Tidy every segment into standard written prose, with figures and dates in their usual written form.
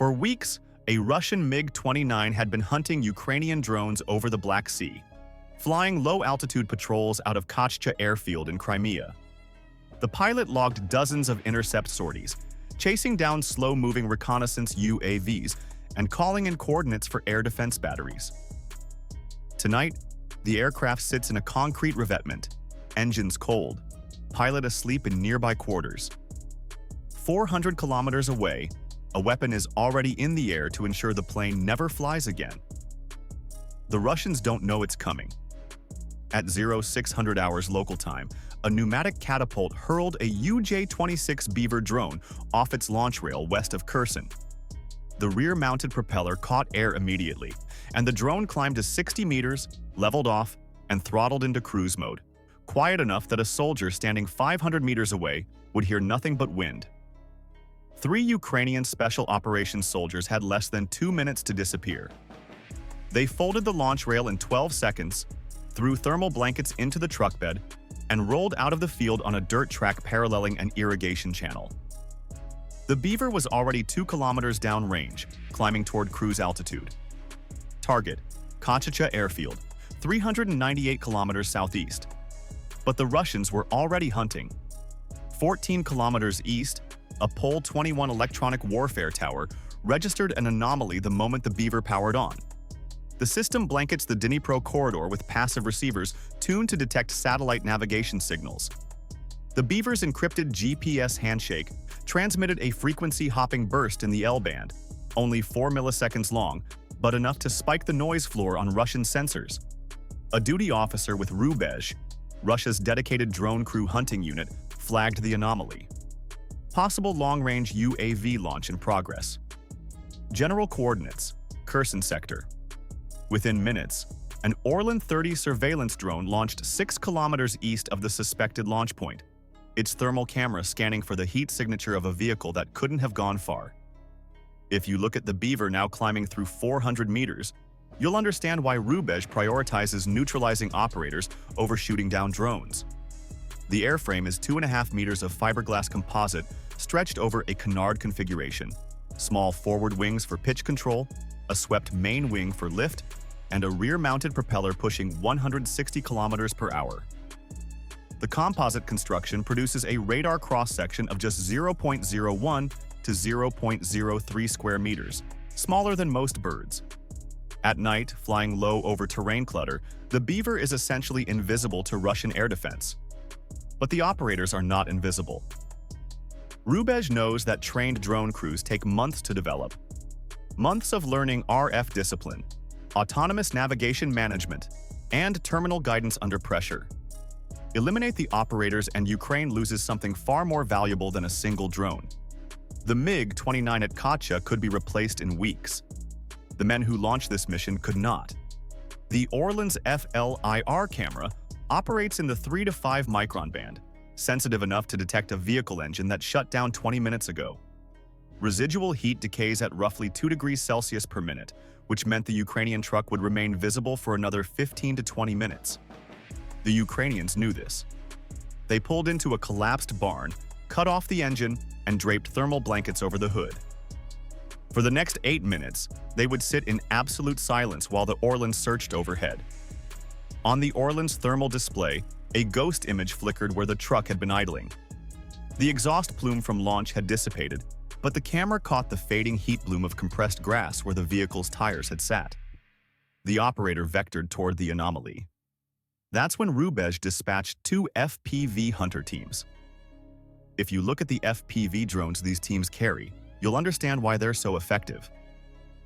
For weeks, a Russian MiG-29 had been hunting Ukrainian drones over the Black Sea, flying low-altitude patrols out of Kachcha airfield in Crimea. The pilot logged dozens of intercept sorties, chasing down slow-moving reconnaissance UAVs and calling in coordinates for air defense batteries. Tonight, the aircraft sits in a concrete revetment, engines cold, pilot asleep in nearby quarters. 400 kilometers away, a weapon is already in the air to ensure the plane never flies again. The Russians don't know it's coming. At 0600 hours local time, a pneumatic catapult hurled a UJ-26 Beaver drone off its launch rail west of Kherson. The rear-mounted propeller caught air immediately, and the drone climbed to 60 meters, leveled off, and throttled into cruise mode, quiet enough that a soldier standing 500 meters away would hear nothing but wind. 3 Ukrainian Special Operations soldiers had less than 2 minutes to disappear. They folded the launch rail in 12 seconds, threw thermal blankets into the truck bed, and rolled out of the field on a dirt track paralleling an irrigation channel. The Beaver was already 2 kilometers downrange, climbing toward cruise altitude. Target: Kachcha airfield, 398 kilometers southeast. But the Russians were already hunting. 14 kilometers east, a Pol 21 electronic warfare tower registered an anomaly the moment the Beaver powered on. The system blankets the Dnipro corridor with passive receivers tuned to detect satellite navigation signals. The Beaver's encrypted GPS handshake transmitted a frequency-hopping burst in the L-band, only 4 milliseconds long, but enough to spike the noise floor on Russian sensors. A duty officer with Rubezh, Russia's dedicated drone crew hunting unit, flagged the anomaly. Possible long-range UAV launch in progress. General coordinates: Kherson sector. Within minutes, an Orlan 30 surveillance drone launched 6 kilometers east of the suspected launch point, its thermal camera scanning for the heat signature of a vehicle that couldn't have gone far. If you look at the Beaver now climbing through 400 meters, you'll understand why Rubezh prioritizes neutralizing operators over shooting down drones. The airframe is 2.5 meters of fiberglass composite stretched over a canard configuration, small forward wings for pitch control, a swept main wing for lift, and a rear-mounted propeller pushing 160 kilometers per hour. The composite construction produces a radar cross-section of just 0.01 to 0.03 square meters, smaller than most birds. At night, flying low over terrain clutter, the Beaver is essentially invisible to Russian air defense. But the operators are not invisible. Rubezh knows that trained drone crews take months to develop. Months of learning RF discipline, autonomous navigation management, and terminal guidance under pressure. Eliminate the operators and Ukraine loses something far more valuable than a single drone. The MiG-29 at Kachcha could be replaced in weeks. The men who launched this mission could not. The Orlan's FLIR camera operates in the 3 to 5 micron band, sensitive enough to detect a vehicle engine that shut down 20 minutes ago. Residual heat decays at roughly 2 degrees Celsius per minute, which meant the Ukrainian truck would remain visible for another 15 to 20 minutes. The Ukrainians knew this. They pulled into a collapsed barn, cut off the engine, and draped thermal blankets over the hood. For the next 8 minutes, they would sit in absolute silence while the Orlan searched overhead. On the Orlan's thermal display, a ghost image flickered where the truck had been idling. The exhaust plume from launch had dissipated, but the camera caught the fading heat bloom of compressed grass where the vehicle's tires had sat. The operator vectored toward the anomaly. That's when Rubezh dispatched 2 FPV hunter teams. If you look at the FPV drones these teams carry, you'll understand why they're so effective.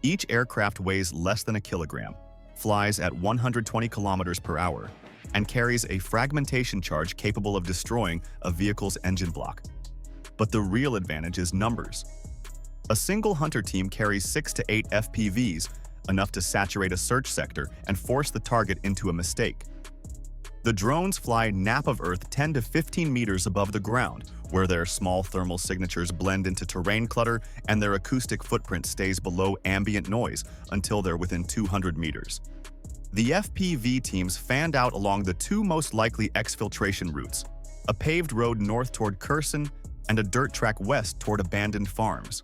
Each aircraft weighs less than a kilogram, flies at 120 kilometers per hour, and carries a fragmentation charge capable of destroying a vehicle's engine block. But the real advantage is numbers. A single hunter team carries 6 to 8 FPVs, enough to saturate a search sector and force the target into a mistake. The drones fly nap of Earth 10 to 15 meters above the ground, where their small thermal signatures blend into terrain clutter and their acoustic footprint stays below ambient noise until they're within 200 meters. The FPV teams fanned out along the 2 most likely exfiltration routes, a paved road north toward Kherson and a dirt track west toward abandoned farms.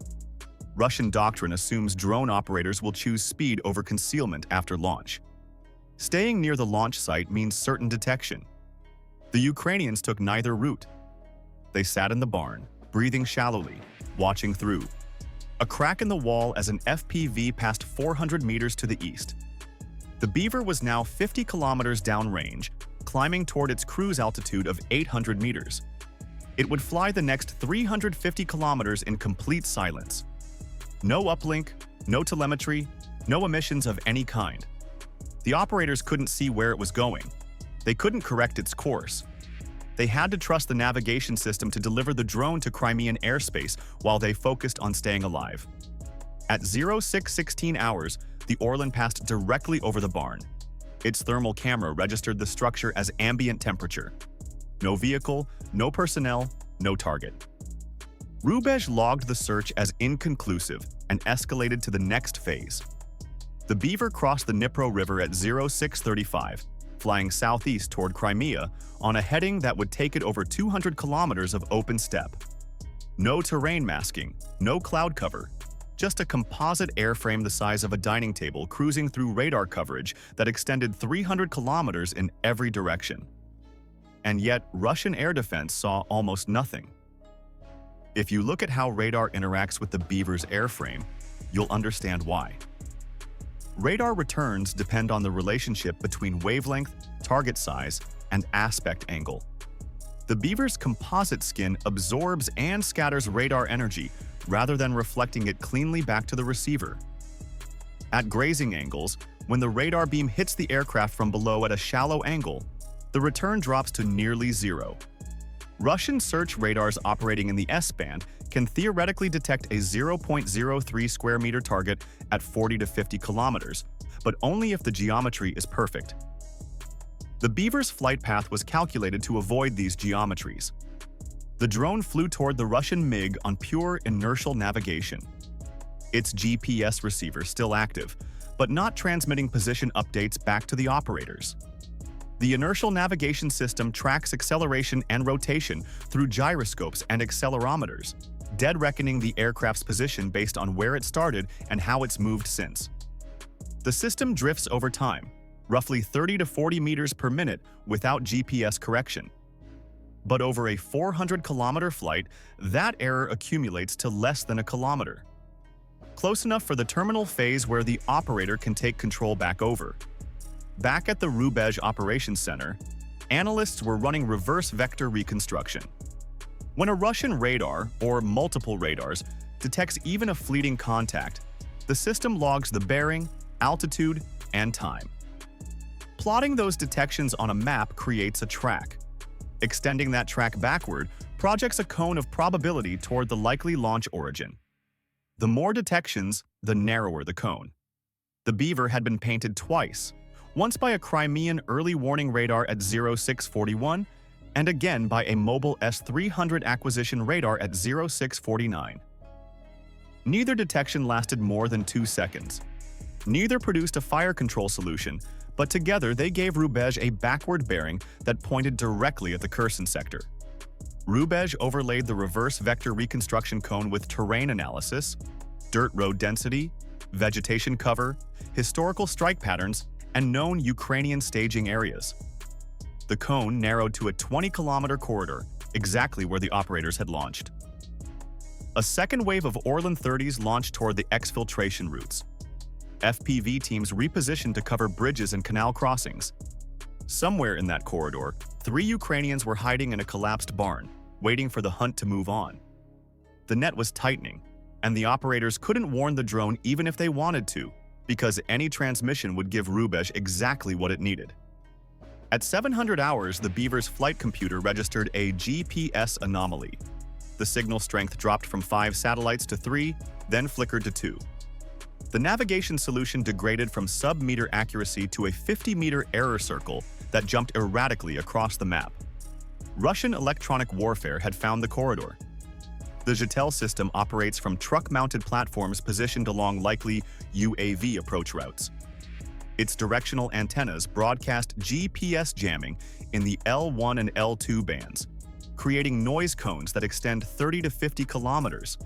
Russian doctrine assumes drone operators will choose speed over concealment after launch. Staying near the launch site means certain detection. The Ukrainians took neither route. They sat in the barn, breathing shallowly, watching through. A crack in the wall as an FPV passed 400 meters to the east. The Beaver was now 50 kilometers downrange, climbing toward its cruise altitude of 800 meters. It would fly the next 350 kilometers in complete silence. No uplink, no telemetry, no emissions of any kind. The operators couldn't see where it was going. They couldn't correct its course. They had to trust the navigation system to deliver the drone to Crimean airspace while they focused on staying alive. At 0616 hours, the Orlan passed directly over the barn. Its thermal camera registered the structure as ambient temperature. No vehicle, no personnel, no target. Rubezh logged the search as inconclusive and escalated to the next phase. The Beaver crossed the Dnipro River at 0635, flying southeast toward Crimea on a heading that would take it over 200 kilometers of open steppe. No terrain masking, no cloud cover, just a composite airframe the size of a dining table cruising through radar coverage that extended 300 kilometers in every direction. And yet, Russian air defense saw almost nothing. If you look at how radar interacts with the Beaver's airframe, you'll understand why. Radar returns depend on the relationship between wavelength, target size, and aspect angle. The Beaver's composite skin absorbs and scatters radar energy rather than reflecting it cleanly back to the receiver. At grazing angles, when the radar beam hits the aircraft from below at a shallow angle, the return drops to nearly zero. Russian search radars operating in the S-band can theoretically detect a 0.03 square meter target at 40 to 50 kilometers, but only if the geometry is perfect. The Beaver's flight path was calculated to avoid these geometries. The drone flew toward the Russian MiG on pure inertial navigation. Its GPS receiver still active, but not transmitting position updates back to the operators. The inertial navigation system tracks acceleration and rotation through gyroscopes and accelerometers, dead reckoning the aircraft's position based on where it started and how it's moved since. The system drifts over time, roughly 30 to 40 meters per minute without GPS correction. But over a 400-kilometer flight, that error accumulates to less than a kilometer. Close enough for the terminal phase where the operator can take control back over. Back at the Rubezh Operations Center, analysts were running reverse vector reconstruction. When a Russian radar, or multiple radars, detects even a fleeting contact, the system logs the bearing, altitude, and time. Plotting those detections on a map creates a track. Extending that track backward projects a cone of probability toward the likely launch origin. The more detections, the narrower the cone. The Beaver had been painted twice, once by a Crimean early warning radar at 0641, and again by a mobile S-300 acquisition radar at 0649. Neither detection lasted more than 2 seconds. Neither produced a fire control solution, but together they gave Rubezh a backward bearing that pointed directly at the Kherson sector. Rubezh overlaid the reverse vector reconstruction cone with terrain analysis, dirt road density, vegetation cover, historical strike patterns, and known Ukrainian staging areas. The cone narrowed to a 20-kilometer corridor, exactly where the operators had launched. A second wave of Orlan 30s launched toward the exfiltration routes. FPV teams repositioned to cover bridges and canal crossings. Somewhere in that corridor, 3 Ukrainians were hiding in a collapsed barn, waiting for the hunt to move on. The net was tightening, and the operators couldn't warn the drone even if they wanted to, because any transmission would give Rubezh exactly what it needed. At 700 hours, the Beaver's flight computer registered a GPS anomaly. The signal strength dropped from 5 satellites to 3, then flickered to 2. The navigation solution degraded from sub-meter accuracy to a 50-meter error circle that jumped erratically across the map. Russian electronic warfare had found the corridor. The Zhetel system operates from truck-mounted platforms positioned along likely UAV approach routes. Its directional antennas broadcast GPS jamming in the L1 and L2 bands, creating noise cones that extend 30 to 50 kilometers.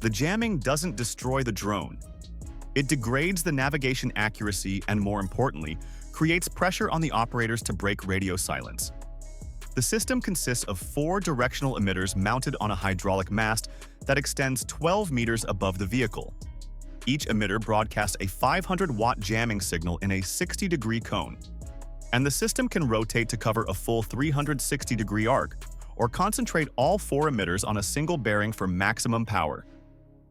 The jamming doesn't destroy the drone. It degrades the navigation accuracy and, more importantly, creates pressure on the operators to break radio silence. The system consists of 4 directional emitters mounted on a hydraulic mast that extends 12 meters above the vehicle. Each emitter broadcasts a 500-watt jamming signal in a 60-degree cone, and the system can rotate to cover a full 360-degree arc or concentrate all 4 emitters on a single bearing for maximum power.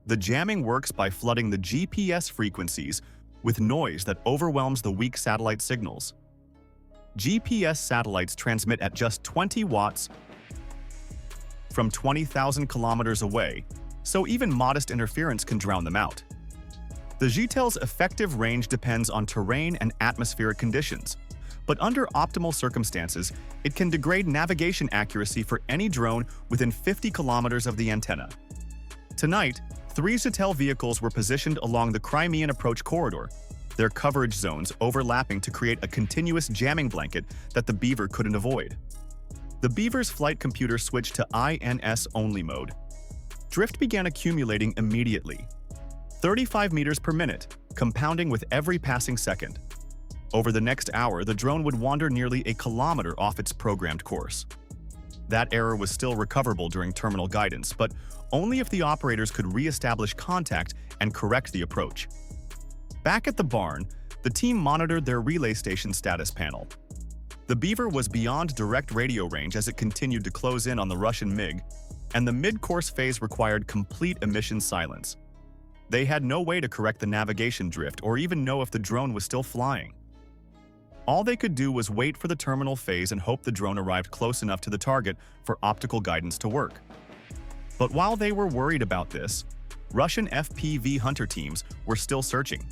The jamming works by flooding the GPS frequencies with noise that overwhelms the weak satellite signals. GPS satellites transmit at just 20 watts from 20,000 kilometers away, so even modest interference can drown them out. The JTEL's effective range depends on terrain and atmospheric conditions, but under optimal circumstances, it can degrade navigation accuracy for any drone within 50 kilometers of the antenna. Tonight, 3 JTEL vehicles were positioned along the Crimean approach corridor, their coverage zones overlapping to create a continuous jamming blanket that the Beaver couldn't avoid. The Beaver's flight computer switched to INS-only mode. Drift began accumulating immediately, 35 meters per minute, compounding with every passing second. Over the next hour, the drone would wander nearly a kilometer off its programmed course. That error was still recoverable during terminal guidance, but only if the operators could re-establish contact and correct the approach. Back at the barn, the team monitored their relay station status panel. The Beaver was beyond direct radio range as it continued to close in on the Russian MiG, and the mid-course phase required complete emission silence. They had no way to correct the navigation drift or even know if the drone was still flying. All they could do was wait for the terminal phase and hope the drone arrived close enough to the target for optical guidance to work. But while they were worried about this, Russian FPV hunter teams were still searching.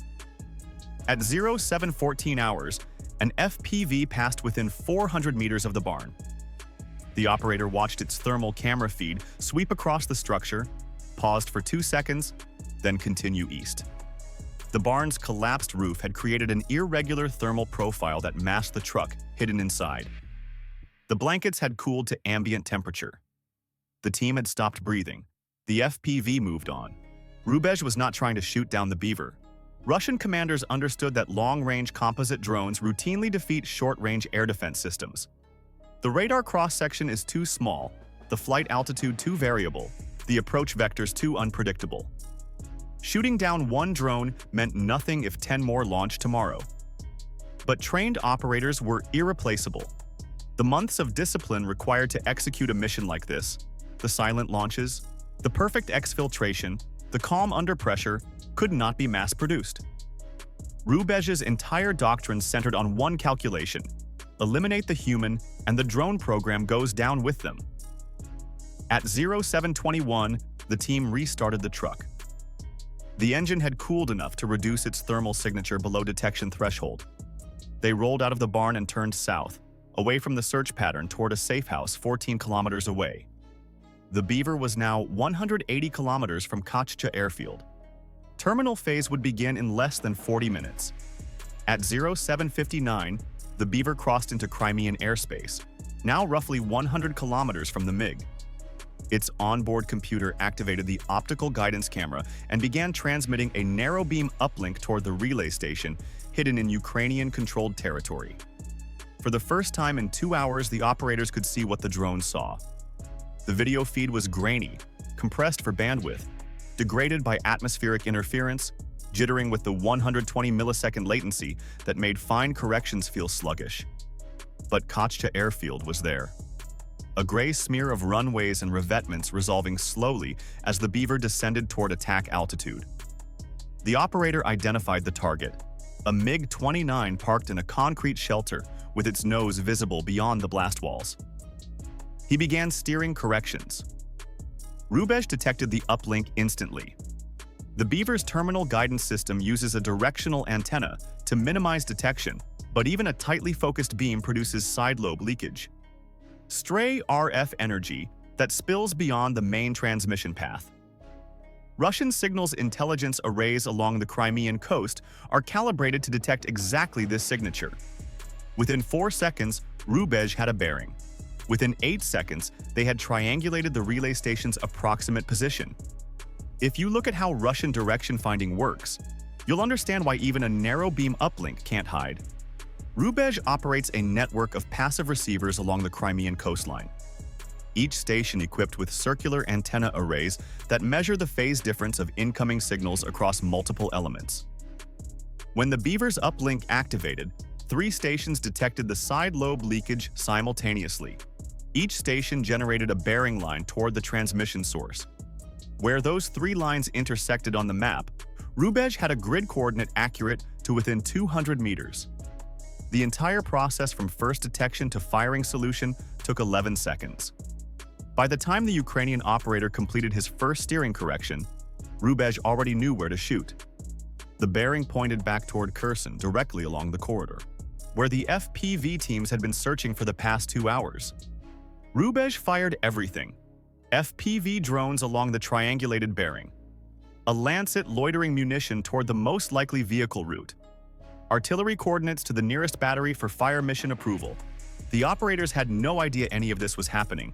At 0714 hours, an FPV passed within 400 meters of the barn. The operator watched its thermal camera feed sweep across the structure, paused for 2 seconds, then continue east. The barn's collapsed roof had created an irregular thermal profile that masked the truck hidden inside. The blankets had cooled to ambient temperature. The team had stopped breathing. The FPV moved on. Rubej was not trying to shoot down the Beaver. Russian commanders understood that long-range composite drones routinely defeat short-range air defense systems. The radar cross-section is too small, the flight altitude too variable, the approach vectors too unpredictable. Shooting down one drone meant nothing if 10 more launched tomorrow. But trained operators were irreplaceable. The months of discipline required to execute a mission like this, the silent launches, the perfect exfiltration, the calm under pressure, could not be mass-produced. Rubej's entire doctrine centered on one calculation: eliminate the human, and the drone program goes down with them. At 0721, the team restarted the truck. The engine had cooled enough to reduce its thermal signature below detection threshold. They rolled out of the barn and turned south, away from the search pattern toward a safe house 14 kilometers away. The Beaver was now 180 kilometers from Kochcha airfield. Terminal phase would begin in less than 40 minutes. At 0759, the Beaver crossed into Crimean airspace, now roughly 100 kilometers from the MiG. Its onboard computer activated the optical guidance camera and began transmitting a narrow-beam uplink toward the relay station hidden in Ukrainian-controlled territory. For the first time in 2 hours, the operators could see what the drone saw. The video feed was grainy, compressed for bandwidth, degraded by atmospheric interference, jittering with the 120 millisecond latency that made fine corrections feel sluggish. But Kochcha airfield was there. A gray smear of runways and revetments resolving slowly as the Beaver descended toward attack altitude. The operator identified the target, a MiG-29 parked in a concrete shelter with its nose visible beyond the blast walls. He began steering corrections. Rubej detected the uplink instantly. The Beaver's terminal guidance system uses a directional antenna to minimize detection, but even a tightly focused beam produces side lobe leakage. Stray RF energy that spills beyond the main transmission path. Russian signals intelligence arrays along the Crimean coast are calibrated to detect exactly this signature. Within 4 seconds, Rubej had a bearing. Within 8 seconds, they had triangulated the relay station's approximate position. If you look at how Russian direction finding works, you'll understand why even a narrow beam uplink can't hide. Rubezh operates a network of passive receivers along the Crimean coastline, each station equipped with circular antenna arrays that measure the phase difference of incoming signals across multiple elements. When the Beaver's uplink activated, 3 stations detected the side lobe leakage simultaneously. Each station generated a bearing line toward the transmission source. Where those 3 lines intersected on the map, Rubezh had a grid coordinate accurate to within 200 meters. The entire process from first detection to firing solution took 11 seconds. By the time the Ukrainian operator completed his first steering correction, Rubezh already knew where to shoot. The bearing pointed back toward Kherson, directly along the corridor, where the FPV teams had been searching for the past 2 hours. Rubezh fired everything: FPV drones along the triangulated bearing, a Lancet loitering munition toward the most likely vehicle route, artillery coordinates to the nearest battery for fire mission approval. The operators had no idea any of this was happening.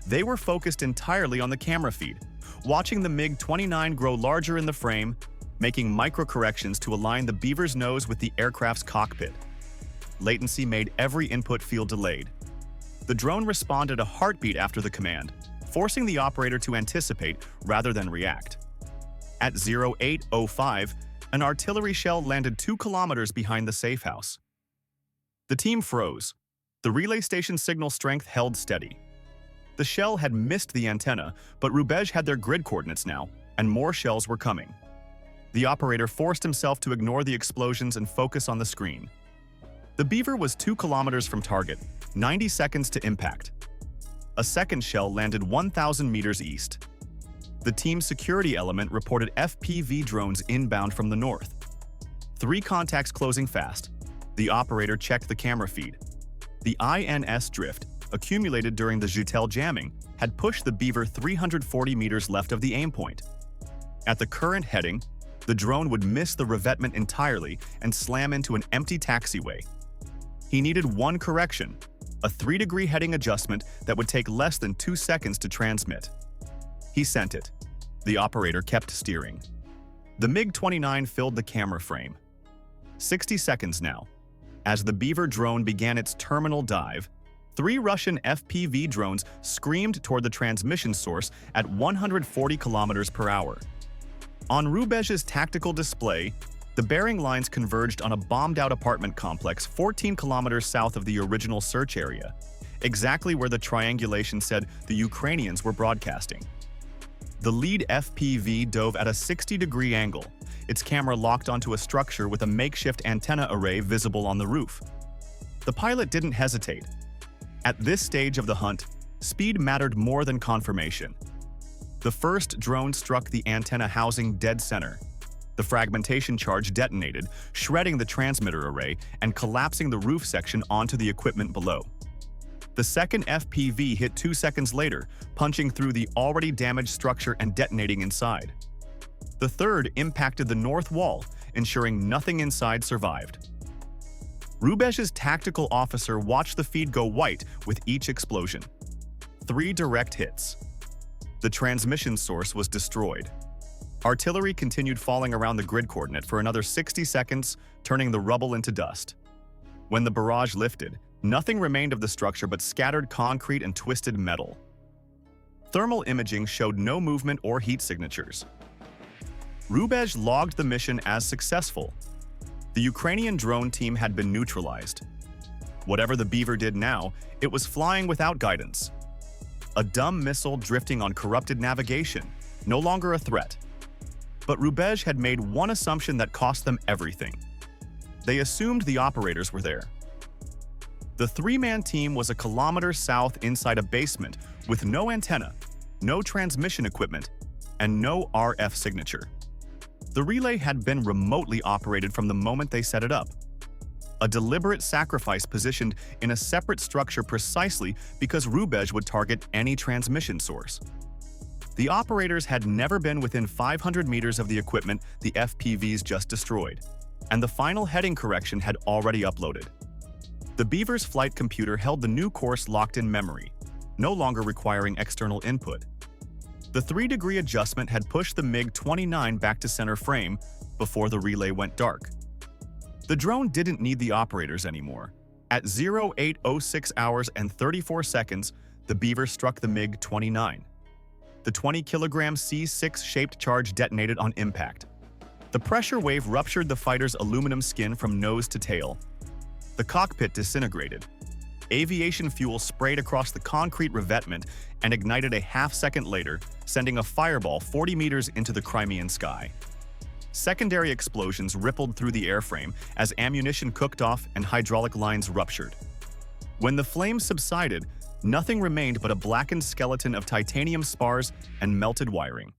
They were focused entirely on the camera feed, watching the MiG-29 grow larger in the frame, making micro-corrections to align the Beaver's nose with the aircraft's cockpit. Latency made every input feel delayed. The drone responded a heartbeat after the command, forcing the operator to anticipate rather than react. At 08:05, an artillery shell landed 2 kilometers behind the safe house. The team froze. The relay station signal strength held steady. The shell had missed the antenna, but Rubezh had their grid coordinates now, and more shells were coming. The operator forced himself to ignore the explosions and focus on the screen. The Beaver was 2 kilometers from target, 90 seconds to impact. A second shell landed 1,000 meters east. The team's security element reported FPV drones inbound from the north. 3 contacts closing fast. The operator checked the camera feed. The INS drift, accumulated during the Zhutel jamming, had pushed the Beaver 340 meters left of the aim point. At the current heading, the drone would miss the revetment entirely and slam into an empty taxiway. He needed one correction, a 3-degree heading adjustment that would take less than 2 seconds to transmit. He sent it. The operator kept steering. The MiG-29 filled the camera frame. 60 seconds now. As the Beaver drone began its terminal dive, 3 Russian FPV drones screamed toward the transmission source at 140 kilometers per hour. On Rubezh's tactical display, the bearing lines converged on a bombed-out apartment complex 14 kilometers south of the original search area, exactly where the triangulation said the Ukrainians were broadcasting. The lead FPV dove at a 60-degree angle, its camera locked onto a structure with a makeshift antenna array visible on the roof. The pilot didn't hesitate. At this stage of the hunt, speed mattered more than confirmation. The first drone struck the antenna housing dead center. The fragmentation charge detonated, shredding the transmitter array and collapsing the roof section onto the equipment below. The second FPV hit 2 seconds later, punching through the already damaged structure and detonating inside. The third impacted the north wall, ensuring nothing inside survived. Rubezh's tactical officer watched the feed go white with each explosion. 3 direct hits. The transmission source was destroyed. Artillery continued falling around the grid coordinate for another 60 seconds, turning the rubble into dust. When the barrage lifted, nothing remained of the structure but scattered concrete and twisted metal. Thermal imaging showed no movement or heat signatures. Rubezh logged the mission as successful. The Ukrainian drone team had been neutralized. Whatever the Beaver did now, it was flying without guidance. A dumb missile drifting on corrupted navigation, no longer a threat. But Rubezh had made one assumption that cost them everything. They assumed the operators were there. The 3-man team was a kilometer south inside a basement with no antenna, no transmission equipment, and no RF signature. The relay had been remotely operated from the moment they set it up. A deliberate sacrifice positioned in a separate structure precisely because Rubezh would target any transmission source. The operators had never been within 500 meters of the equipment the FPVs just destroyed, and the final heading correction had already uploaded. The Beaver's flight computer held the new course locked in memory, no longer requiring external input. The 3-degree adjustment had pushed the MiG-29 back to center frame before the relay went dark. The drone didn't need the operators anymore. At 08:06 hours and 34 seconds, the Beaver struck the MiG-29. The 20-kilogram C6-shaped charge detonated on impact. The pressure wave ruptured the fighter's aluminum skin from nose to tail. The cockpit disintegrated. Aviation fuel sprayed across the concrete revetment and ignited a half-second later, sending a fireball 40 meters into the Crimean sky. Secondary explosions rippled through the airframe as ammunition cooked off and hydraulic lines ruptured. When the flames subsided, nothing remained but a blackened skeleton of titanium spars and melted wiring.